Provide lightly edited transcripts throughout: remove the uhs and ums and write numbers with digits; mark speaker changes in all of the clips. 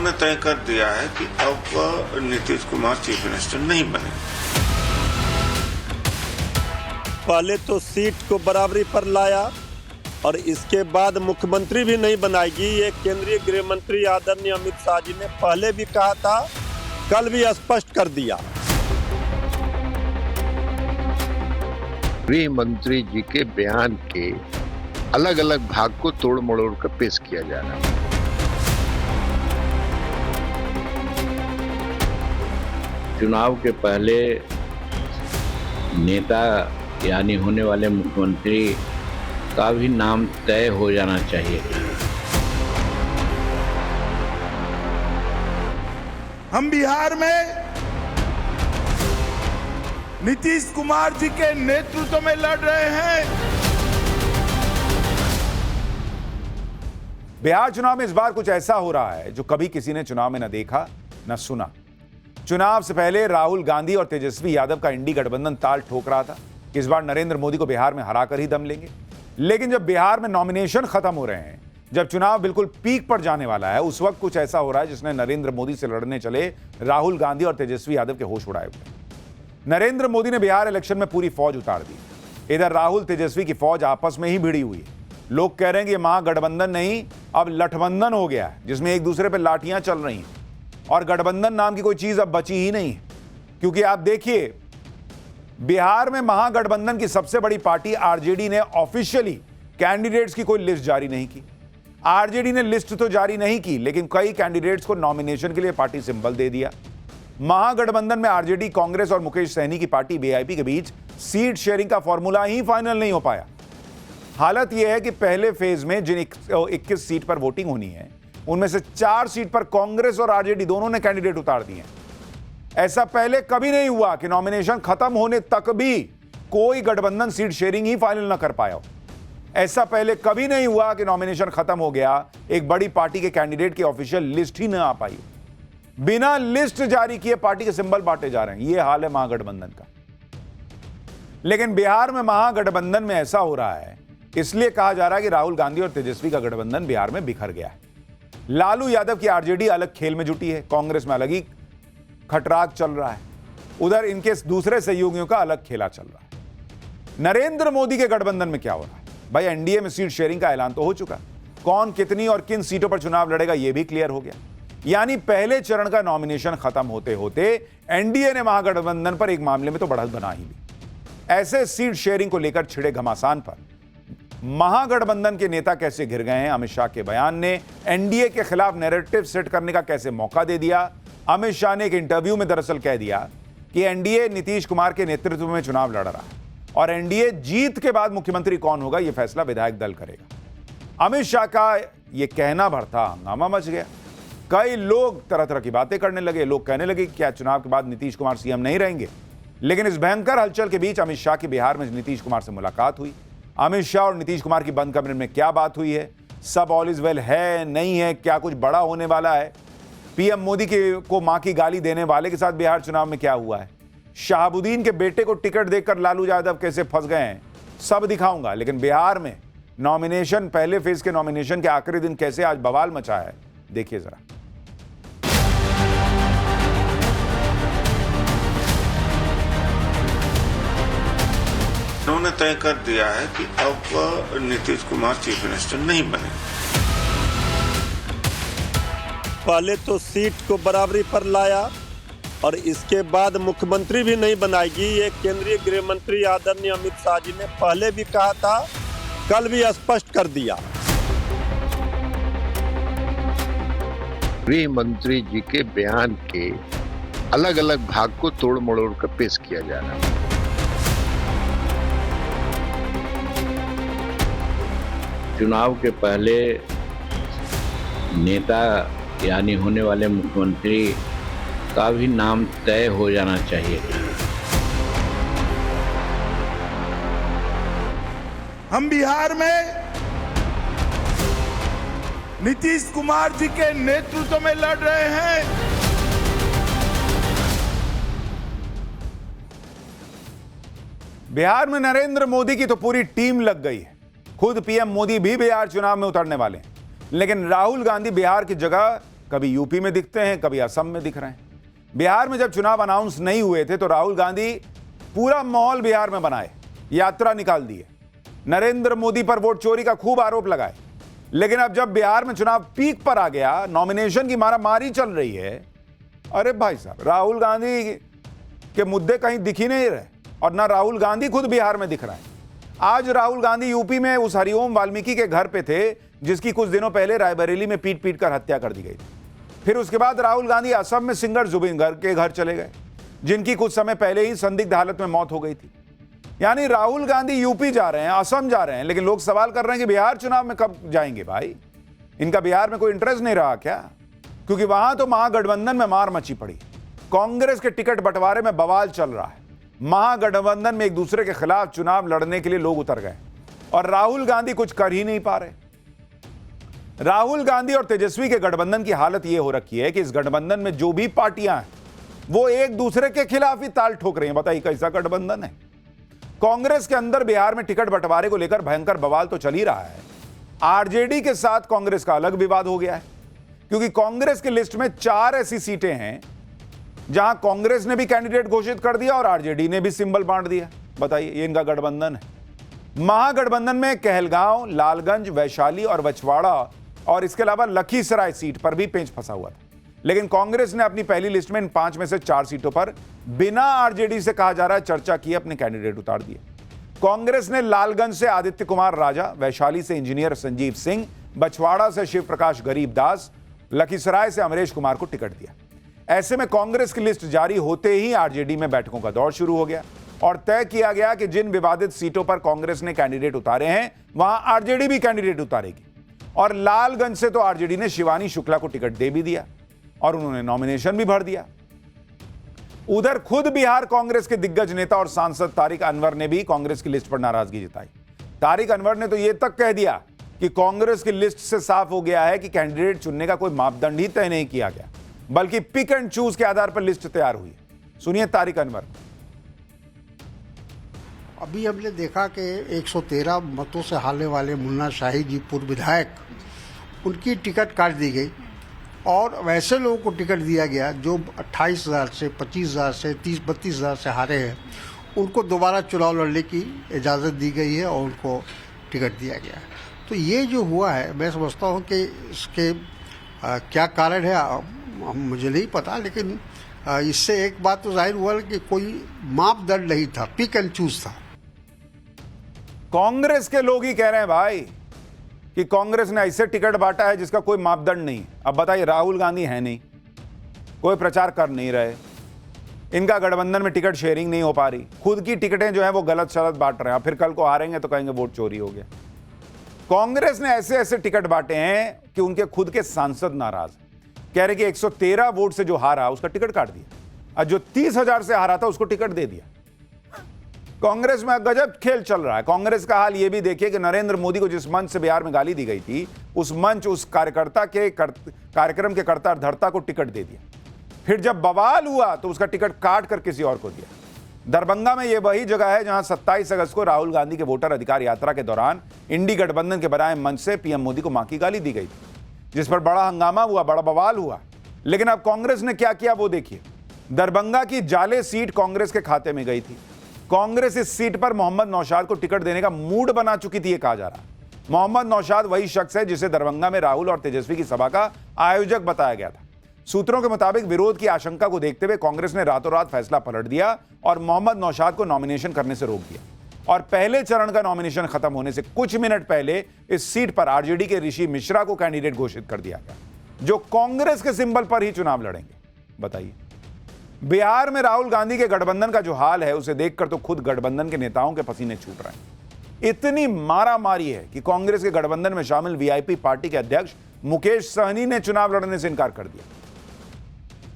Speaker 1: उन्होंने तय कर दिया है कि अब नीतीश कुमार चीफ मिनिस्टर नहीं बने।
Speaker 2: पहले तो सीट को बराबरी पर लाया और इसके बाद मुख्यमंत्री भी नहीं बनाएगी। ये केंद्रीय गृह मंत्री आदरणीय अमित शाह जी ने पहले भी कहा था, कल भी स्पष्ट कर दिया।
Speaker 3: गृह मंत्री जी के बयान के अलग अलग भाग को तोड़ मरोड़ कर पेश किया जा रहा है।
Speaker 4: चुनाव के पहले नेता यानी होने वाले मुख्यमंत्री का भी नाम तय हो जाना चाहिए।
Speaker 5: हम बिहार में नीतीश कुमार जी के नेतृत्व में लड़ रहे हैं।
Speaker 6: बिहार चुनाव में इस बार कुछ ऐसा हो रहा है जो कभी किसी ने चुनाव में न देखा न सुना। चुनाव से पहले राहुल गांधी और तेजस्वी यादव का इंडी गठबंधन ताल ठोक रहा था कि इस बार नरेंद्र मोदी को बिहार में हराकर ही दम लेंगे। लेकिन जब बिहार में नॉमिनेशन खत्म हो रहे हैं, जब चुनाव बिल्कुल पीक पर जाने वाला है, उस वक्त कुछ ऐसा हो रहा है जिसने नरेंद्र मोदी से लड़ने चले राहुल गांधी और तेजस्वी यादव के होश उड़ाए हुए। नरेंद्र मोदी ने बिहार इलेक्शन में पूरी फौज उतार दी। इधर राहुल तेजस्वी की फौज आपस में ही भिड़ी हुई है। लोग कह रहे हैं कि महागठबंधन नहीं, अब लठबंधन हो गया है, जिसमें एक दूसरे पर लाठियां चल रही हैं और गठबंधन नाम की कोई चीज अब बची ही नहीं है। क्योंकि आप देखिए, बिहार में महागठबंधन की सबसे बड़ी पार्टी आरजेडी ने ऑफिशियली कैंडिडेट्स की कोई लिस्ट जारी नहीं की। आरजेडी ने लिस्ट तो जारी नहीं की, लेकिन कई कैंडिडेट्स को नॉमिनेशन के लिए पार्टी सिंबल दे दिया। महागठबंधन में आरजेडी, कांग्रेस और मुकेश सहनी की पार्टी बीआईपी के बीच सीट शेयरिंग का फॉर्मूला ही फाइनल नहीं हो पाया। हालत यह है कि पहले फेज में जिन 21 सीट पर वोटिंग होनी है, उनमें से 4 सीट पर कांग्रेस और आरजेडी दोनों ने कैंडिडेट उतार दिए। ऐसा पहले कभी नहीं हुआ कि नॉमिनेशन खत्म होने तक भी कोई गठबंधन सीट शेयरिंग ही फाइनल ना कर पाया हो। ऐसा पहले कभी नहीं हुआ कि नॉमिनेशन खत्म हो गया, एक बड़ी पार्टी के कैंडिडेट की ऑफिशियल लिस्ट ही ना आ पाई। बिना लिस्ट जारी किए पार्टी के सिंबल बांटे जा रहे हैं। यह हाल है महागठबंधन का। लेकिन बिहार में महागठबंधन में ऐसा हो रहा है, इसलिए कहा जा रहा है कि राहुल गांधी और तेजस्वी का गठबंधन बिहार में बिखर गया है। लालू यादव की आरजेडी अलग खेल में जुटी है, कांग्रेस में अलग ही खटराग चल रहा है, उधर इनके दूसरे सहयोगियों का अलग खेला चल रहा है। नरेंद्र मोदी के गठबंधन में क्या हो रहा है? भाई, एनडीए में सीट शेयरिंग का ऐलान तो हो चुका, कौन कितनी और किन सीटों पर चुनाव लड़ेगा यह भी क्लियर हो गया। यानी पहले चरण का नॉमिनेशन खत्म होते होते एनडीए ने महागठबंधन पर एक मामले में तो बढ़त बना ही ली। ऐसे सीट शेयरिंग को लेकर छिड़े घमासान पर महागठबंधन के नेता कैसे घिर गए हैं? अमित शाह के बयान ने एनडीए के खिलाफ नैरेटिव सेट करने का कैसे मौका दे दिया? अमित शाह ने एक इंटरव्यू में दरअसल कह दिया कि एनडीए नीतीश कुमार के नेतृत्व में चुनाव लड़ रहा है और एनडीए जीत के बाद मुख्यमंत्री कौन होगा यह फैसला विधायक दल करेगा। अमित शाह का यह कहना भर था, हंगामा मच गया। कई लोग तरह तरह की बातें करने लगे। लोग कहने लगे कि क्या चुनाव के बाद नीतीश कुमार सीएम नहीं रहेंगे? लेकिन इस भयंकर हलचल के बीच अमित शाह की बिहार में नीतीश कुमार से मुलाकात हुई। अमित शाह और नीतीश कुमार की बंद कमरे में क्या बात हुई है? सब ऑल इज वेल है, नहीं है, क्या कुछ बड़ा होने वाला है? पीएम मोदी को मां की गाली देने वाले के साथ बिहार चुनाव में क्या हुआ है? शहाबुद्दीन के बेटे को टिकट देकर लालू यादव कैसे फंस गए हैं, सब दिखाऊंगा। लेकिन बिहार में नॉमिनेशन, पहले फेज के नॉमिनेशन के आखिरी दिन कैसे आज बवाल मचा है, देखिए जरा।
Speaker 1: उन्होंने तय कर दिया है कि अब नीतीश कुमार चीफ मिनिस्टर नहीं बने।
Speaker 2: पहले तो सीट को बराबरी पर लाया और इसके बाद मुख्यमंत्री भी नहीं बनाएगी। ये केंद्रीय गृह मंत्री आदरणीय अमित शाह जी ने पहले भी कहा था, कल भी स्पष्ट कर दिया।
Speaker 3: गृह मंत्री जी के बयान के अलग अलग भाग को तोड़ मरोड़ कर पेश किया जा रहा है।
Speaker 4: चुनाव के पहले नेता यानी होने वाले मुख्यमंत्री का भी नाम तय हो जाना चाहिए।
Speaker 5: हम बिहार में नीतीश कुमार जी के नेतृत्व में लड़ रहे हैं।
Speaker 6: बिहार में नरेंद्र मोदी की तो पूरी टीम लग गई है। खुद पीएम मोदी भी बिहार चुनाव में उतरने वाले हैं। लेकिन राहुल गांधी बिहार की जगह कभी यूपी में दिखते हैं, कभी असम में दिख रहे हैं। बिहार में जब चुनाव अनाउंस नहीं हुए थे तो राहुल गांधी पूरा माहौल बिहार में बनाए, यात्रा निकाल दिए, नरेंद्र मोदी पर वोट चोरी का खूब आरोप लगाए। लेकिन अब जब बिहार में चुनाव पीक पर आ गया, नॉमिनेशन की मारामारी चल रही है, अरे भाई साहब, राहुल गांधी के मुद्दे कहीं दिख ही नहीं रहे और ना राहुल गांधी खुद बिहार में दिख रहा है। आज राहुल गांधी यूपी में उस हरिओम वाल्मीकि के घर पे थे जिसकी कुछ दिनों पहले रायबरेली में पीट पीट कर हत्या कर दी गई थी। फिर उसके बाद राहुल गांधी असम में सिंगर जुबिन गर्ग के घर चले गए, जिनकी कुछ समय पहले ही संदिग्ध हालत में मौत हो गई थी। यानी राहुल गांधी यूपी जा रहे हैं, असम जा रहे हैं, लेकिन लोग सवाल कर रहे हैं कि बिहार चुनाव में कब जाएंगे भाई? इनका बिहार में कोई इंटरेस्ट नहीं रहा क्या? क्योंकि वहां तो महागठबंधन में मार मची पड़ी, कांग्रेस के टिकट बंटवारे में बवाल चल रहा है। महागठबंधन में एक दूसरे के खिलाफ चुनाव लड़ने के लिए लोग उतर गए और राहुल गांधी कुछ कर ही नहीं पा रहे। राहुल गांधी और तेजस्वी के गठबंधन की हालत यह हो रखी है कि इस गठबंधन में जो भी पार्टियां हैं वो एक दूसरे के खिलाफ ही ताल ठोक रही हैं। बताइए कैसा गठबंधन है? कांग्रेस के अंदर बिहार में टिकट बंटवारे को लेकर भयंकर बवाल तो चल ही रहा है। आरजेडी के साथ कांग्रेस का अलग विवाद हो गया है, क्योंकि कांग्रेस की लिस्ट में 4 ऐसी सीटें हैं जहां कांग्रेस ने भी कैंडिडेट घोषित कर दिया और आरजेडी ने भी सिंबल बांट दिया। बताइए, ये इनका गठबंधन है। महागठबंधन में कहलगांव, लालगंज, वैशाली और बछवाड़ा और इसके अलावा लखीसराय सीट पर भी पेंच फंसा हुआ था। लेकिन कांग्रेस ने अपनी पहली लिस्ट में इन 5 में से 4 सीटों पर बिना आरजेडी से कहा जा रहा है चर्चा किए अपने कैंडिडेट उतार दिए। कांग्रेस ने लालगंज से आदित्य कुमार राजा, वैशाली से इंजीनियर संजीव सिंह, बछवाड़ा से शिव प्रकाश गरीबदास, लखीसराय से अमरेश कुमार को टिकट दिया। ऐसे में कांग्रेस की लिस्ट जारी होते ही आरजेडी में बैठकों का दौर शुरू हो गया और तय किया गया कि जिन विवादित सीटों पर कांग्रेस ने कैंडिडेट उतारे हैं वहां आरजेडी भी कैंडिडेट उतारेगी। और लालगंज से तो आरजेडी ने शिवानी शुक्ला को टिकट दे भी दिया और उन्होंने नॉमिनेशन भी भर दिया। उधर खुद बिहार कांग्रेस के दिग्गज नेता और सांसद तारिक अनवर ने भी कांग्रेस की लिस्ट पर नाराजगी जताई। तारिक अनवर ने तो यह तक कह दिया कि कांग्रेस की लिस्ट से साफ हो गया है कि कैंडिडेट चुनने का कोई मापदंड ही तय नहीं किया गया, बल्कि पिक एंड चूज के आधार पर लिस्ट तैयार हुई है। सुनिए तारिक अनवर।
Speaker 7: अभी हमने देखा कि 113 मतों से हारने वाले मुन्ना शाही जी, पूर्व विधायक, उनकी टिकट काट दी गई और वैसे लोगों को टिकट दिया गया जो 28,000 से 25,000 से 30-32,000 से हारे हैं, उनको दोबारा चुनाव लड़ने की इजाज़त दी गई है और उनको टिकट दिया गया है। तो ये जो हुआ है, मैं समझता हूँ कि इसके क्या कारण है मुझे नहीं पता, लेकिन इससे एक बात तो जाहिर हुआ कि कोई मापदंड नहीं था, पिक एंड चूज था।
Speaker 6: कांग्रेस के लोग ही कह रहे हैं भाई कि कांग्रेस ने ऐसे टिकट बांटा है जिसका कोई मापदंड नहीं। अब बताइए, राहुल गांधी है नहीं, कोई प्रचार कर नहीं रहे, इनका गठबंधन में टिकट शेयरिंग नहीं हो पा रही, खुद की टिकटें जो है वो गलत शलत बांट रहे हैं, फिर कल को हारेंगे तो कहेंगे वोट चोरी हो गया। कांग्रेस ने ऐसे ऐसे टिकट बांटे हैं कि उनके खुद के सांसद नाराज कह रहे कि 113 वोट से जो हारा उसका टिकट काट दिया और जो 30,000 से हारा था उसको टिकट दे दिया। कांग्रेस में गजब खेल चल रहा है। कांग्रेस का हाल यह भी देखिए कि नरेंद्र मोदी को जिस मंच से बिहार में गाली दी गई थी, उस मंच, उस कार्यक्रम के कर्ता धर्ता को टिकट दे दिया। फिर जब बवाल हुआ तो उसका टिकट काट कर किसी और को दिया। दरभंगा में यह वही जगह है जहां 27 अगस्त को राहुल गांधी के वोटर अधिकार यात्रा के दौरान इंडी गठबंधन के बनाए मंच से पीएम मोदी को मां की गाली दी गई थी, जिस पर बड़ा हंगामा हुआ, बड़ा बवाल हुआ। लेकिन अब कांग्रेस ने क्या किया वो देखिए। दरभंगा की जाले सीट कांग्रेस के खाते में गई थी। कांग्रेस इस सीट पर मोहम्मद नौशाद को टिकट देने का मूड बना चुकी थी, ये कहा जा रहा है। मोहम्मद नौशाद वही शख्स है जिसे दरभंगा में राहुल और तेजस्वी की सभा का आयोजक बताया गया था। सूत्रों के मुताबिक विरोध की आशंका को देखते हुए कांग्रेस ने रातों रात फैसला पलट दिया और मोहम्मद नौशाद को नॉमिनेशन करने से रोक दिया। और पहले चरण का नॉमिनेशन खत्म होने से कुछ मिनट पहले इस सीट पर आरजेडी के ऋषि मिश्रा को कैंडिडेट घोषित कर दिया गया, जो कांग्रेस के सिंबल पर ही चुनाव लड़ेंगे। बताइए, बिहार में राहुल गांधी के गठबंधन का जो हाल है उसे देखकर तो खुद गठबंधन के नेताओं के पसीने छूट रहे हैं। इतनी मारामारी है कि कांग्रेस के गठबंधन में शामिल वीआईपी पार्टी के अध्यक्ष मुकेश सहनी ने चुनाव लड़ने से इनकार कर दिया।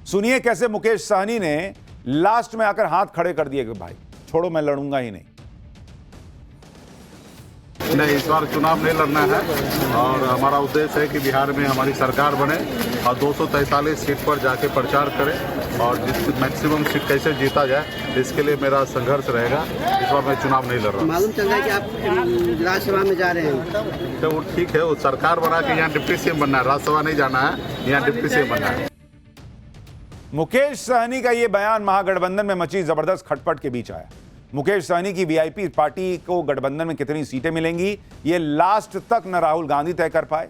Speaker 6: सुनिए कैसे मुकेश सहनी ने लास्ट में आकर हाथ खड़े कर दिए कि भाई छोड़ो, मैं लड़ूंगा ही नहीं।
Speaker 8: इस बार चुनाव नहीं लड़ना है और हमारा उद्देश्य है कि बिहार में हमारी सरकार बने और 243 सीट पर जाके प्रचार करें और जिस मैक्सिमम सीट कैसे जीता जाए इसके लिए मेरा संघर्ष रहेगा। इस बार मैं चुनाव नहीं लड़ रहा।
Speaker 9: मालूम चल रहा है कि आप राज्यसभा में जा रहे हैं।
Speaker 8: तो वो ठीक है, वो सरकार बना के यहाँ डिप्टी सीएम बनना है, राज्यसभा नहीं जाना है, यहाँ डिप्टी सीएम बनना है।
Speaker 6: मुकेश सहनी का यह बयान महागठबंधन में मची जबरदस्त खटपट के बीच आया। मुकेश सहनी की वीआईपी पार्टी को गठबंधन में कितनी सीटें मिलेंगी ये लास्ट तक न राहुल गांधी तय कर पाए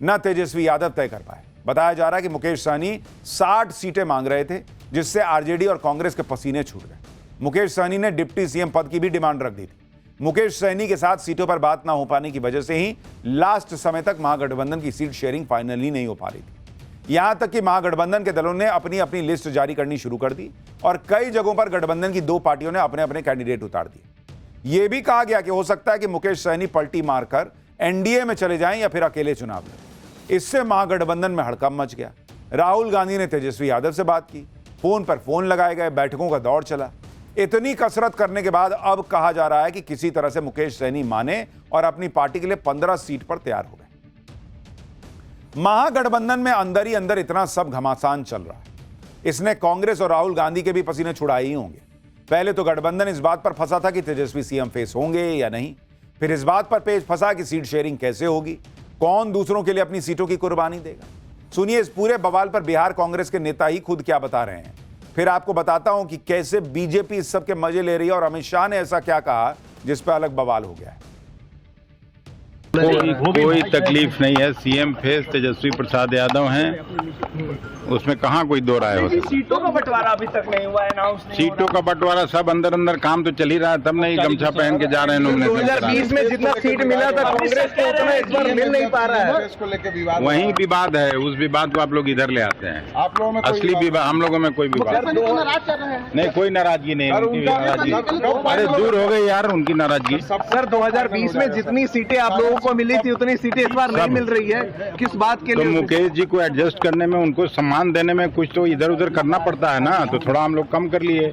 Speaker 6: न तेजस्वी यादव तय कर पाए। बताया जा रहा है कि मुकेश सहनी 60 सीटें मांग रहे थे, जिससे आरजेडी और कांग्रेस के पसीने छूट गए। मुकेश सहनी ने डिप्टी सीएम पद की भी डिमांड रख दी थी। मुकेश सहनी के साथ सीटों पर बात ना हो पाने की वजह से ही लास्ट समय तक महागठबंधन की सीट शेयरिंग फाइनली नहीं हो पा रही थी। यहां तक कि महागठबंधन के दलों ने अपनी अपनी लिस्ट जारी करनी शुरू कर दी और कई जगहों पर गठबंधन की 2 पार्टियों ने अपने अपने कैंडिडेट उतार दिए। यह भी कहा गया कि हो सकता है कि मुकेश सहनी पलटी मारकर एनडीए में चले जाएं या फिर अकेले चुनाव लड़ें। इससे महागठबंधन में हड़कंप मच गया। राहुल गांधी ने तेजस्वी यादव से बात की, फोन पर फोन लगाए गए, बैठकों का दौर चला। इतनी कसरत करने के बाद अब कहा जा रहा है कि किसी तरह से मुकेश सहनी माने और अपनी पार्टी के लिए 15 सीट पर तैयार हो गए। महागठबंधन में अंदर ही अंदर इतना सब घमासान चल रहा है, इसने कांग्रेस और राहुल गांधी के भी पसीने छुड़ाए ही होंगे। पहले तो गठबंधन इस बात पर फंसा था कि तेजस्वी सीएम फेस होंगे या नहीं, फिर इस बात पर पेच फंसा कि सीट शेयरिंग कैसे होगी, कौन दूसरों के लिए अपनी सीटों की कुर्बानी देगा। सुनिए इस पूरे बवाल पर बिहार कांग्रेस के नेता ही खुद क्या बता रहे हैं। फिर आपको बताता हूं कि कैसे बीजेपी इस सब के मजे ले रही है और अमित शाह ने ऐसा क्या कहा जिस पर अलग बवाल हो गया है।
Speaker 10: कोई तकलीफ नहीं है। सीएम फेस तेजस्वी प्रसाद यादव हैं, उसमें कहाँ कोई दो राय होती।
Speaker 11: सीटों का बंटवारा अभी तक नहीं हुआ है, अनाउंस नहीं
Speaker 10: सीटों का बंटवारा सब अंदर अंदर काम तो चल ही रहा है, तब नहीं गमछा पहन के जा रहे हैं।
Speaker 11: 2020 में जितना सीट मिला था कांग्रेस को उतना इस बार मिल नहीं पा रहा है।
Speaker 10: वही विवाद है, उस विवाद को आप लोग इधर ले आते हैं।
Speaker 8: आप लोगों में
Speaker 10: असली विवाद हम लोगों में कोई विवाद नहीं, कोई नाराजगी नहीं। उनकी नाराजगी अरे दूर हो गई यार, उनकी नाराजगी।
Speaker 11: सर 2020 में जितनी सीटें आप लोगों को मिली थी उतनी सीटें इस बार नहीं मिल रही है, किस बात के लिए?
Speaker 10: तो मुकेश जी को एडजस्ट करने में, उनको सम्मान देने में कुछ तो इधर उधर करना पड़ता है ना, तो थोड़ा हम लोग कम कर लिए।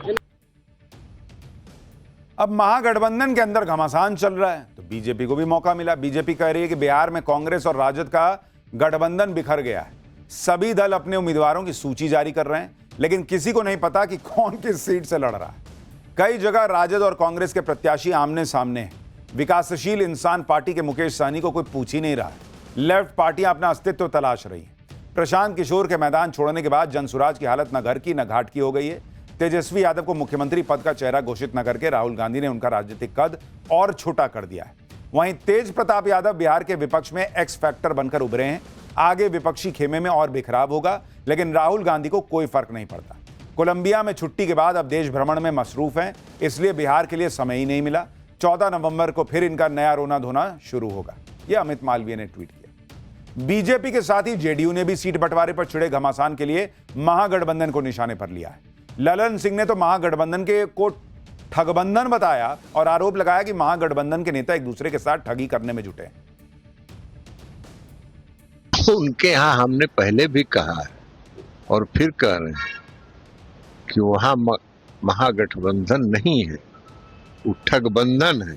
Speaker 6: अब महागठबंधन के अंदर घमासान चल रहा है तो बीजेपी को भी मौका मिला। बीजेपी कह रही है कि बिहार में कांग्रेस और राजद का गठबंधन बिखर गया है। सभी दल अपने उम्मीदवारों की सूची जारी कर रहे हैं, लेकिन किसी को नहीं पता कि कौन किस सीट से लड़ रहा है। कई जगह राजद और कांग्रेस के प्रत्याशी आमने सामने हैं। विकासशील इंसान पार्टी के मुकेश सहनी को कोई पूछ ही नहीं रहा है। लेफ्ट पार्टियां अपना अस्तित्व तलाश रही हैं। प्रशांत किशोर के मैदान छोड़ने के बाद जनसुराज की हालत न घर की न घाट की हो गई है। तेजस्वी यादव को मुख्यमंत्री पद का चेहरा घोषित न करके राहुल गांधी ने उनका राजनीतिक कद और छोटा कर दिया है। वहीं तेज प्रताप यादव बिहार के विपक्ष में एक्स फैक्टर बनकर उभरे हैं। आगे विपक्षी खेमे में और बिखराव होगा, लेकिन राहुल गांधी को कोई फर्क नहीं पड़ता। कोलंबिया में छुट्टी के बाद अब देश भ्रमण में मसरूफ हैं, इसलिए बिहार के लिए समय ही नहीं मिला। 14 नवंबर को फिर इनका नया रोना धोना शुरू होगा, यह अमित मालवीय ने ट्वीट किया। बीजेपी के साथ ही जेडीयू ने भी सीट बंटवारे पर छिड़े घमासान के लिए महागठबंधन को निशाने पर लिया है। ललन सिंह ने तो महागठबंधन को ठगबंधन बताया और आरोप लगाया कि महागठबंधन के नेता एक दूसरे के साथ ठगी करने में जुटे हैं।
Speaker 3: उनके यहां हमने पहले भी कहा है और फिर कह रहे हैं कि वहां महागठबंधन नहीं है, वो ठगबंधन है।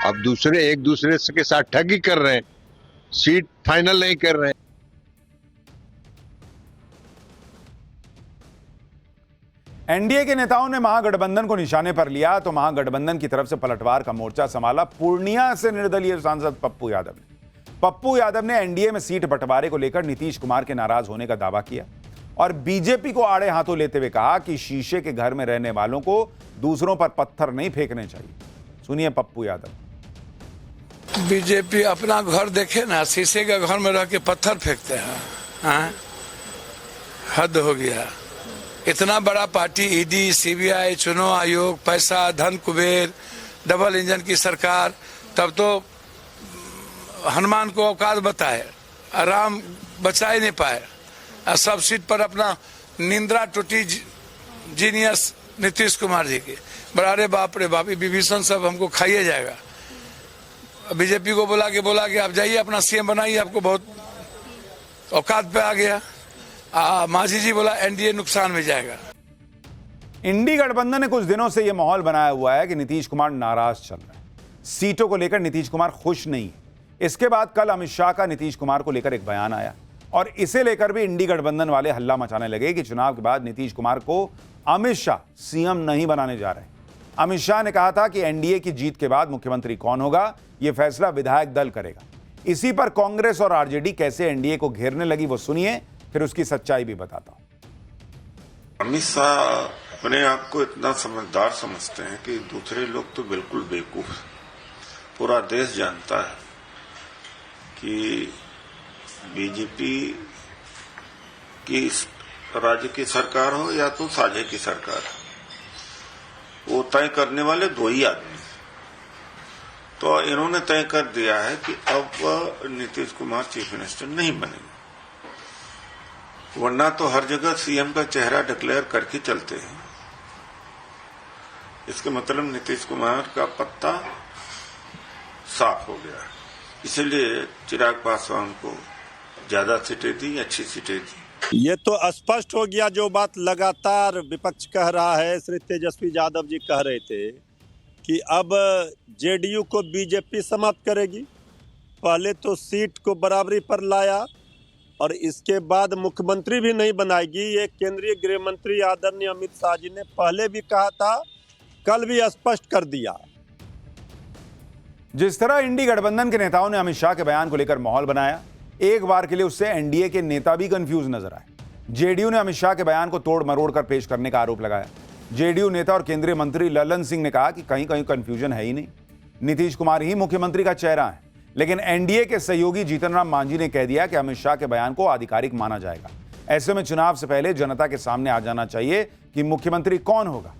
Speaker 3: अब दूसरे एक दूसरे के साथ ठगी कर रहे हैं, सीट फाइनल नहीं कर रहे हैं।
Speaker 6: एनडीए के नेताओं ने महागठबंधन को निशाने पर लिया तो महागठबंधन की तरफ से पलटवार का मोर्चा संभाला पूर्णिया से निर्दलीय सांसद पप्पू यादव ने। पप्पू यादव ने एनडीए में सीट बंटवारे को लेकर नीतीश कुमार के नाराज होने का दावा किया और बीजेपी को आड़े हाथों लेते हुए कहा कि शीशे के घर में रहने वालों को दूसरों पर पत्थर नहीं फेंकने चाहिए। सुनिए पप्पू यादव।
Speaker 12: बीजेपी अपना घर देखे ना, शीशे के घर में रह के पत्थर फेंकते हैं। हद हो गया। इतना बड़ा पार्टी, ईडी, सीबीआई, चुनाव आयोग, पैसा, धन कुबेर, डबल इंजन की सरकार, तब तो हनुमान को औकात बताए, राम बचा ही नहीं पाए। सब सीट पर अपना निंद्रा टूटी जीनियस नीतीश कुमार जी की। बड़े बाप रे बाप, विभीषण सब हमको खाइए जाएगा। बीजेपी को बोला कि आप जाइए अपना सीएम बनाइए, आपको बहुत औकात पे आ गया। मांझी जी बोला एनडीए नुकसान में जाएगा।
Speaker 6: इंडी गठबंधन ने कुछ दिनों से यह माहौल बनाया हुआ है कि नीतीश कुमार नाराज चल रहे हैं। सीटों को लेकर नीतीश कुमार खुश नहीं है। इसके बाद कल अमित शाह का नीतीश कुमार को लेकर एक बयान आया। और इसे लेकर भी इंडी गठबंधन वाले हल्ला मचाने लगे कि चुनाव के बाद नीतीश कुमार को अमित शाह सीएम नहीं बनाने जा रहे। अमित शाह ने कहा था कि एनडीए की जीत के बाद मुख्यमंत्री कौन होगा यह फैसला विधायक दल करेगा। इसी पर कांग्रेस और आरजेडी कैसे एनडीए को घेरने लगी वो सुनिए, फिर उसकी सच्चाई भी बताता हूं।
Speaker 1: अमित शाह अपने आप को इतना समझदार समझते हैं कि दूसरे लोग तो बिल्कुल बेवकूफ हैं। पूरा देश जानता है कि बीजेपी की राज्य की सरकार हो या तो साझे की सरकार हो, वो तय करने वाले दो ही आदमी। तो इन्होंने तय कर दिया है कि अब नीतीश कुमार चीफ मिनिस्टर नहीं बनेंगे, वरना तो हर जगह सीएम का चेहरा डिक्लेयर करके चलते हैं। इसका मतलब नीतीश कुमार का पत्ता साफ हो गया, इसलिए चिराग पासवान को ज्यादा सीटें दी, अच्छी सीटें दी।
Speaker 2: ये तो स्पष्ट हो गया जो बात लगातार विपक्ष कह रहा है। श्री तेजस्वी यादव जी कह रहे थे कि अब जेडीयू को बीजेपी समाप्त करेगी। पहले तो सीट को बराबरी पर लाया और इसके बाद मुख्यमंत्री भी नहीं बनाएगी। ये केंद्रीय गृह मंत्री आदरणीय अमित शाह जी ने पहले भी कहा था, कल भी स्पष्ट कर दिया।
Speaker 6: जिस तरह इंडी गठबंधन के नेताओं ने अमित शाह के बयान को लेकर माहौल बनाया, एक बार के लिए उससे एनडीए के नेता भी कंफ्यूज नजर आए। जेडीयू ने अमित शाह के बयान को तोड़ मरोड़ कर पेश करने का आरोप लगाया। जेडीयू नेता और केंद्रीय मंत्री ललन सिंह ने कहा कि कहीं कहीं कंफ्यूजन है ही नहीं, नीतीश कुमार ही मुख्यमंत्री का चेहरा है। लेकिन एनडीए के सहयोगी जीतन राम मांझी ने कह दिया कि अमित शाह के बयान को आधिकारिक माना जाएगा। ऐसे में चुनाव से पहले जनता के सामने आ जाना चाहिए कि मुख्यमंत्री कौन होगा।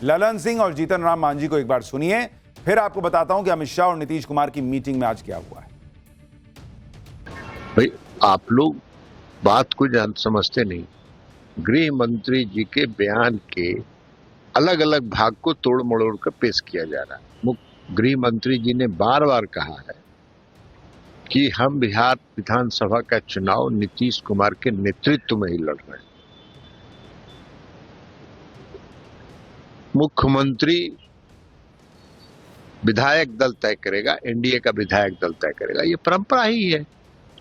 Speaker 6: ललन सिंह और जीतन राम मांझी को एक बार सुनिए, फिर आपको बताता हूं कि अमित शाह और नीतीश कुमार की मीटिंग में आज क्या हुआ है।
Speaker 3: भाई आप लोग बात को समझते नहीं। गृह मंत्री जी के बयान के अलग अलग भाग को तोड़ मड़ोड़ कर पेश किया जा रहा है। गृह मंत्री जी ने बार बार कहा है कि हम बिहार विधानसभा का चुनाव नीतीश कुमार के नेतृत्व में ही लड़ रहे हैं। मुख्यमंत्री विधायक दल तय करेगा, एनडीए का विधायक दल तय करेगा। ये परंपरा ही है।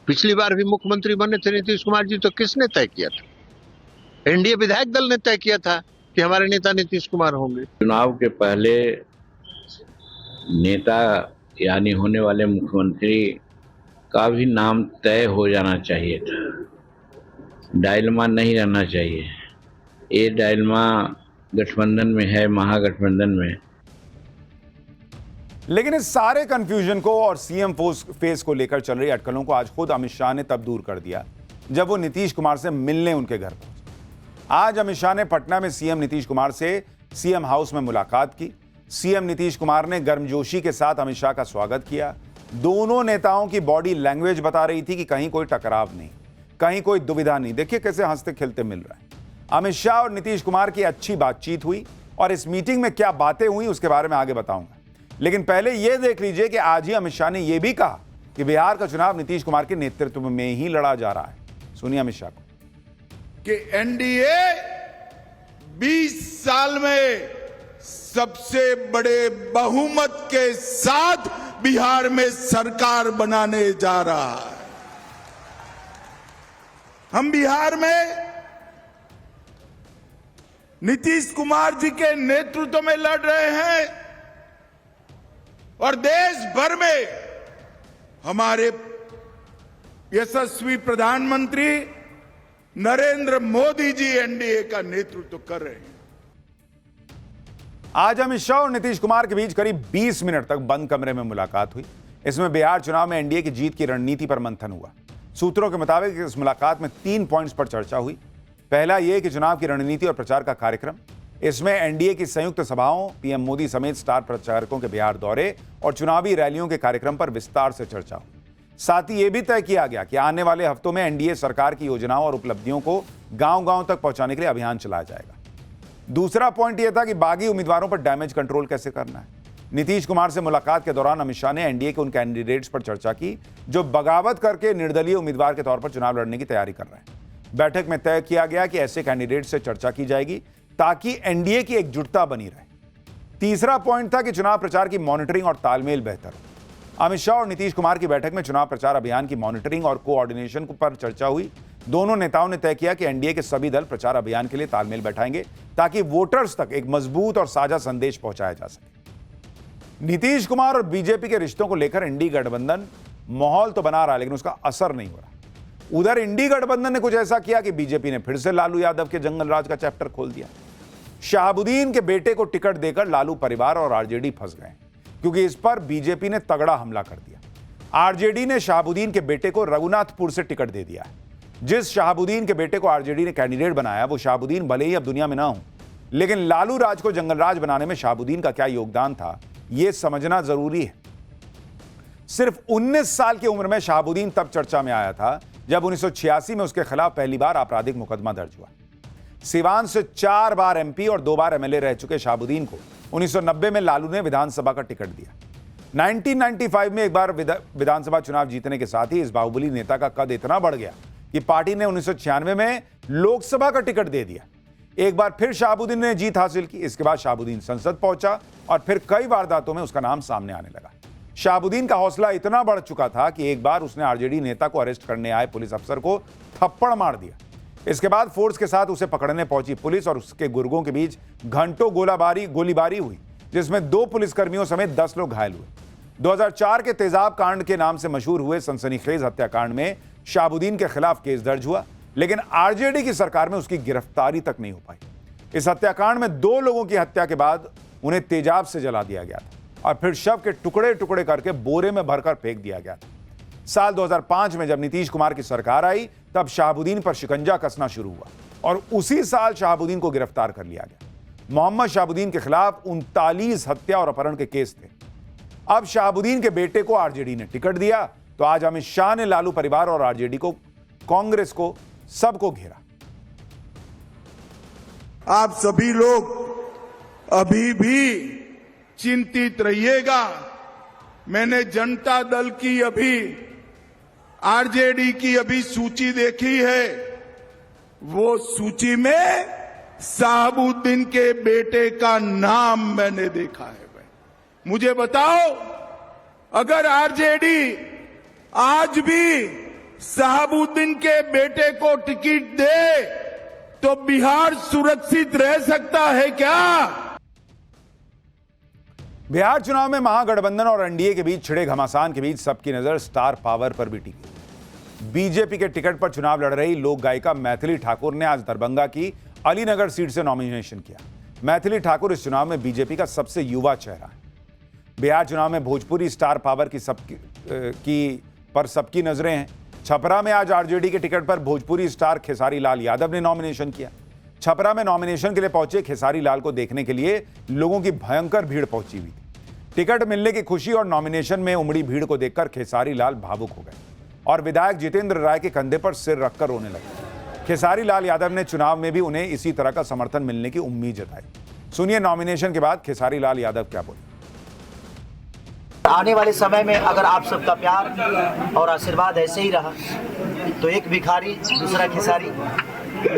Speaker 3: पिछली बार भी मुख्यमंत्री बने थे नीतीश कुमार जी, तो किसने तय किया था? एनडीए विधायक दल ने तय किया था कि हमारे नेता नीतीश कुमार होंगे।
Speaker 4: चुनाव के पहले नेता यानी होने वाले मुख्यमंत्री का भी नाम तय हो जाना चाहिए था। डायलमा नहीं रहना चाहिए। ये डायलमा गठबंधन में है, महागठबंधन में।
Speaker 6: लेकिन इस सारे कंफ्यूजन को और सीएम फेस को लेकर चल रही अटकलों को आज खुद अमित शाह ने तब दूर कर दिया जब वो नीतीश कुमार से मिलने उनके घर पहुंचे। आज अमित शाह ने पटना में सीएम नीतीश कुमार से सीएम हाउस में मुलाकात की। सीएम नीतीश कुमार ने गर्मजोशी के साथ अमित शाह का स्वागत किया। दोनों नेताओं की बॉडी लैंग्वेज बता रही थी कि कहीं कोई टकराव नहीं, कहीं कोई दुविधा नहीं। देखिए कैसे हंसते खिलते मिल रहे हैं। अमित शाह और नीतीश कुमार की अच्छी बातचीत हुई और इस मीटिंग में क्या बातें हुई उसके बारे में आगे बताऊंगा। लेकिन पहले यह देख लीजिए कि आज ही अमित शाह ने यह भी कहा कि बिहार का चुनाव नीतीश कुमार के नेतृत्व में ही लड़ा जा रहा है। सुनिए अमित शाह को।
Speaker 5: कि एनडीए 20 साल में सबसे बड़े बहुमत के साथ बिहार में सरकार बनाने जा रहा है। हम बिहार में नीतीश कुमार जी के नेतृत्व में लड़ रहे हैं और देश भर में हमारे यशस्वी प्रधानमंत्री नरेंद्र मोदी जी एनडीए का नेतृत्व कर रहे हैं।
Speaker 6: आज अमित शाह और नीतीश कुमार के बीच करीब 20 मिनट तक बंद कमरे में मुलाकात हुई। इसमें बिहार चुनाव में एनडीए की जीत की रणनीति पर मंथन हुआ। सूत्रों के मुताबिक इस मुलाकात में 3 पॉइंट्स पर चर्चा हुई। पहला यह कि चुनाव की रणनीति और प्रचार का कार्यक्रम। इसमें एनडीए की संयुक्त सभाओं, पीएम मोदी समेत स्टार प्रचारकों के बिहार दौरे और चुनावी रैलियों के कार्यक्रम पर विस्तार से चर्चा हुई। साथ ही यह भी तय किया गया कि आने वाले हफ्तों में एनडीए सरकार की योजनाओं और उपलब्धियों को गांव-गांव तक पहुंचाने के लिए अभियान चलाया जाएगा। दूसरा पॉइंट यह था कि बागी उम्मीदवारों पर डैमेज कंट्रोल कैसे करना है। नीतीश कुमार से मुलाकात के दौरान अमित शाह ने एनडीए के उन कैंडिडेट्स पर चर्चा की जो बगावत करके निर्दलीय उम्मीदवार के तौर पर चुनाव लड़ने की तैयारी कर रहे हैं। बैठक में तय किया गया कि ऐसे कैंडिडेट से चर्चा की जाएगी ताकि एनडीए की एकजुटता बनी रहे। तीसरा पॉइंट था कि चुनाव प्रचार की मॉनिटरिंग और तालमेल बेहतर हो। अमित शाह और नीतीश कुमार की बैठक में चुनाव प्रचार अभियान की मॉनिटरिंग और कोऑर्डिनेशन पर चर्चा हुई। दोनों नेताओं ने तय किया कि एनडीए के सभी दल प्रचार अभियान के लिए तालमेल बैठाएंगे ताकि वोटर्स तक एक मजबूत और साझा संदेश पहुंचाया जा सके। नीतीश कुमार और बीजेपी के रिश्तों को लेकर इंडी गठबंधन माहौल तो बना रहा है, लेकिन उसका असर नहीं हो रहा। उधर इंडी गठबंधन ने कुछ ऐसा किया कि बीजेपी ने फिर से लालू यादव के जंगल राज का चैप्टर खोल दिया। शहाबुद्दीन के बेटे को टिकट देकर लालू परिवार और आरजेडी फंस गए, क्योंकि इस पर बीजेपी ने तगड़ा हमला कर दिया। आरजेडी ने शहाबुद्दीन के बेटे को रघुनाथपुर से टिकट दे दिया है। जिस शहाबुद्दीन के बेटे को आरजेडी ने कैंडिडेट बनाया, वो शहाबुद्दीन भले ही अब दुनिया में ना हो, लेकिन लालू राज को जंगल राज बनाने में शहाबुद्दीन का क्या योगदान था, यह समझना जरूरी है। सिर्फ 19 साल की उम्र में शहाबुद्दीन तब चर्चा में आया था जब 1986 में उसके खिलाफ पहली बार आपराधिक मुकदमा दर्ज हुआ। सिवान से 4 बार एमपी और 2 बार एमएलए रह चुके शहाबुद्दीन को 1990 में लालू ने विधानसभा का टिकट दिया। 1995 में एक बार विधानसभा चुनाव जीतने के साथ ही इस बाहुबली नेता का कद इतना बढ़ गया कि पार्टी ने 1996 में लोकसभा का टिकट दे दिया। एक बार फिर शहाबुद्दीन ने जीत हासिल की। इसके बाद शहाबुद्दीन संसद पहुंचा और फिर कई वारदातों में उसका नाम सामने आने लगा। शहाबुद्दीन का हौसला इतना बढ़ चुका था कि एक बार उसने आरजेडी नेता को अरेस्ट करने आए पुलिस अफसर को थप्पड़ मार दिया। इसके बाद फोर्स के साथ उसे पकड़ने पहुंची पुलिस और उसके गुर्गों के बीच घंटों गोलीबारी हुई, जिसमें 2 पुलिसकर्मियों समेत 10 लोग घायल हुए। 2004 के तेजाब कांड के नाम से मशहूर हुए सनसनीखेज हत्याकांड में शहाबुद्दीन के खिलाफ केस दर्ज हुआ, लेकिन आरजेडी की सरकार में उसकी गिरफ्तारी तक नहीं हो पाई। इस हत्याकांड में 2 लोगों की हत्या के बाद उन्हें तेजाब से जला दिया गया था और फिर शव के टुकड़े टुकड़े करके बोरे में भरकर फेंक दिया गया था। साल 2005 में जब नीतीश कुमार की सरकार आई, तब शहाबुद्दीन पर शिकंजा कसना शुरू हुआ और उसी साल शहाबुद्दीन को गिरफ्तार कर लिया गया। मोहम्मद शहाबुद्दीन के खिलाफ 39 हत्या और अपहरण के केस थे। अब शहाबुद्दीन के बेटे को आरजेडी ने टिकट दिया, तो आज अमित शाह ने लालू परिवार और आरजेडी को, कांग्रेस को, सबको घेरा।
Speaker 5: आप सभी लोग अभी भी चिंतित रहिएगा। मैंने जनता दल की अभी, आरजेडी की अभी सूची देखी है। वो सूची में शहाबुद्दीन के बेटे का नाम मैंने देखा है। मुझे बताओ, अगर आरजेडी आज भी शहाबुद्दीन के बेटे को टिकट दे तो बिहार सुरक्षित रह सकता है क्या?
Speaker 6: बिहार चुनाव में महागठबंधन और एनडीए के बीच छिड़े घमासान के बीच सबकी नजर स्टार पावर पर भी टिकी। बीजेपी के टिकट पर चुनाव लड़ रही लोक गायिका मैथिली ठाकुर ने आज दरभंगा की अलीनगर सीट से नॉमिनेशन किया। मैथिली ठाकुर इस चुनाव में बीजेपी का सबसे युवा चेहरा है। बिहार चुनाव में भोजपुरी स्टार पावर की सबकी नजरें हैं। छपरा में आज आरजेडी के टिकट पर भोजपुरी स्टार खेसारी लाल यादव ने नॉमिनेशन किया। छपरा में नॉमिनेशन के लिए पहुंचे खेसारी लाल को देखने के लिए लोगों की भयंकर भीड़ पहुंची हुई थी। टिकट मिलने की खुशी और नॉमिनेशन में उमड़ी भीड़ को देखकर खेसारी लाल भावुक हो गए और विधायक जितेंद्र राय के कंधे पर सिर रखकर रोने लगे। खेसारी लाल यादव ने चुनाव में भी उन्हें इसी तरह का समर्थन मिलने की उम्मीद जताई। सुनिए नॉमिनेशन के बाद खेसारी लाल यादव क्या बोले।
Speaker 13: आने वाले समय में अगर आप सबका प्यार और आशीर्वाद ऐसे ही रहा तो एक भिखारी दूसरा खेसारी,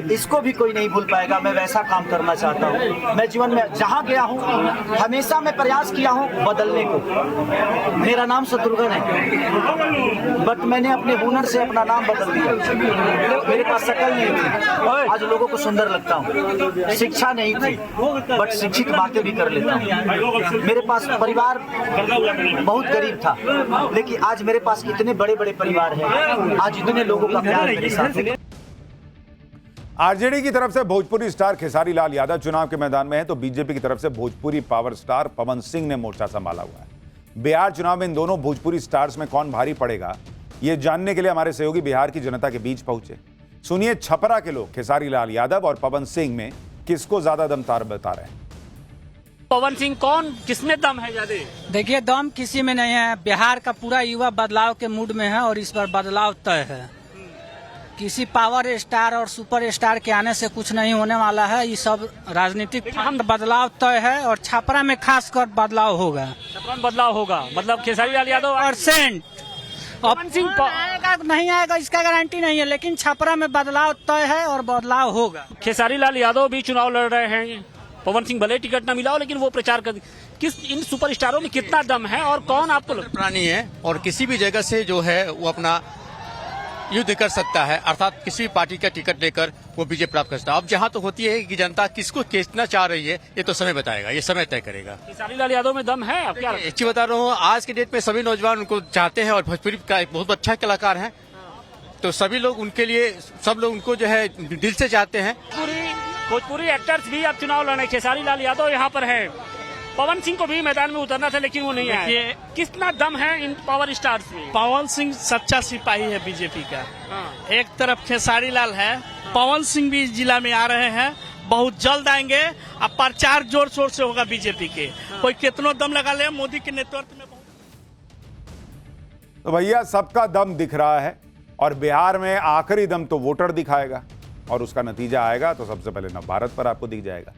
Speaker 13: इसको भी कोई नहीं भूल पाएगा। मैं वैसा काम करना चाहता हूँ। मैं जीवन में जहाँ गया हूँ हमेशा मैं प्रयास किया हूँ बदलने को। मेरा नाम शत्रुघ्न है, बट मैंने अपने हुनर से अपना नाम बदल दिया। मेरे पास शक्ल नहीं थी, आज लोगों को सुंदर लगता हूँ। शिक्षा नहीं थी, बट शिक्षित बातें भी कर लेता हूँ। मेरे पास परिवार बहुत गरीब था, लेकिन आज मेरे पास इतने बड़े बड़े परिवार हैं। आज इतने लोगों का प्यार मेरे साथ है।
Speaker 6: आरजेडी की तरफ से भोजपुरी स्टार खेसारी लाल यादव चुनाव के मैदान में है, तो बीजेपी की तरफ से भोजपुरी पावर स्टार पवन सिंह ने मोर्चा संभाला हुआ है। बिहार चुनाव में इन दोनों भोजपुरी स्टार्स में कौन भारी पड़ेगा, यह जानने के लिए हमारे सहयोगी बिहार की जनता के बीच पहुंचे। सुनिए छपरा के लोग खेसारी लाल यादव और पवन सिंह में किसको ज्यादा दमदार बता रहे हैं।
Speaker 14: पवन सिंह कौन, किसमें दम है ज्यादा?
Speaker 15: देखिए, दम किसी में नहीं है। बिहार का पूरा युवा बदलाव के मूड में है और इस बार बदलाव तय है। किसी पावर स्टार और सुपर स्टार के आने से कुछ नहीं होने वाला है। ये सब राजनीतिक बदलाव तय है और छपरा में खासकर बदलाव होगा।
Speaker 14: छपरा में बदलाव होगा, मतलब खेसारी लाल यादव
Speaker 15: % पवन सिंह आएगा नहीं आएगा इसका गारंटी नहीं है, लेकिन छपरा में बदलाव तय है और बदलाव होगा।
Speaker 14: खेसारी लाल यादव भी चुनाव लड़ रहे हैं। पवन सिंह भले टिकट न मिला हो, लेकिन वो प्रचार किस इन सुपरस्टारों में कितना दम है और कौन आपको
Speaker 16: प्राणी है और किसी भी जगह से जो है वो अपना युद्ध कर सकता है, अर्थात किसी भी पार्टी का टिकट लेकर वो विजय प्राप्त कर सकता है। अब जहां तो होती है कि जनता किसको खींचना चाह रही है, ये तो समय बताएगा, ये समय तय करेगा।
Speaker 14: खेसारी लाल यादव में दम है? आप क्या
Speaker 16: अच्छी बता रहा हूँ, आज के डेट में सभी नौजवान उनको चाहते हैं और भोजपुरी का एक बहुत अच्छा कलाकार है, तो सभी लोग उनके लिए, सब लोग उनको जो है दिल से चाहते हैं।
Speaker 14: भोजपुरी एक्टर्स भी अब चुनाव लड़े, खेसारी लाल यादव यहाँ पर है, पवन सिंह को भी मैदान में उतरना था लेकिन वो नहीं आए। कितना दम है इन पावर स्टार्स में?
Speaker 17: पवन सिंह सच्चा सिपाही है बीजेपी का। एक तरफ खेसारी लाल है, पवन सिंह भी जिला में आ रहे हैं, बहुत जल्द आएंगे। अब प्रचार जोर शोर से होगा बीजेपी के, कोई कितनो दम लगा ले, मोदी के नेतृत्व में।
Speaker 6: तो भैया सबका दम दिख रहा है और बिहार में आखिरी दम तो वोटर दिखाएगा और उसका नतीजा आएगा तो सबसे पहले नवभारत पर आपको दिख जाएगा।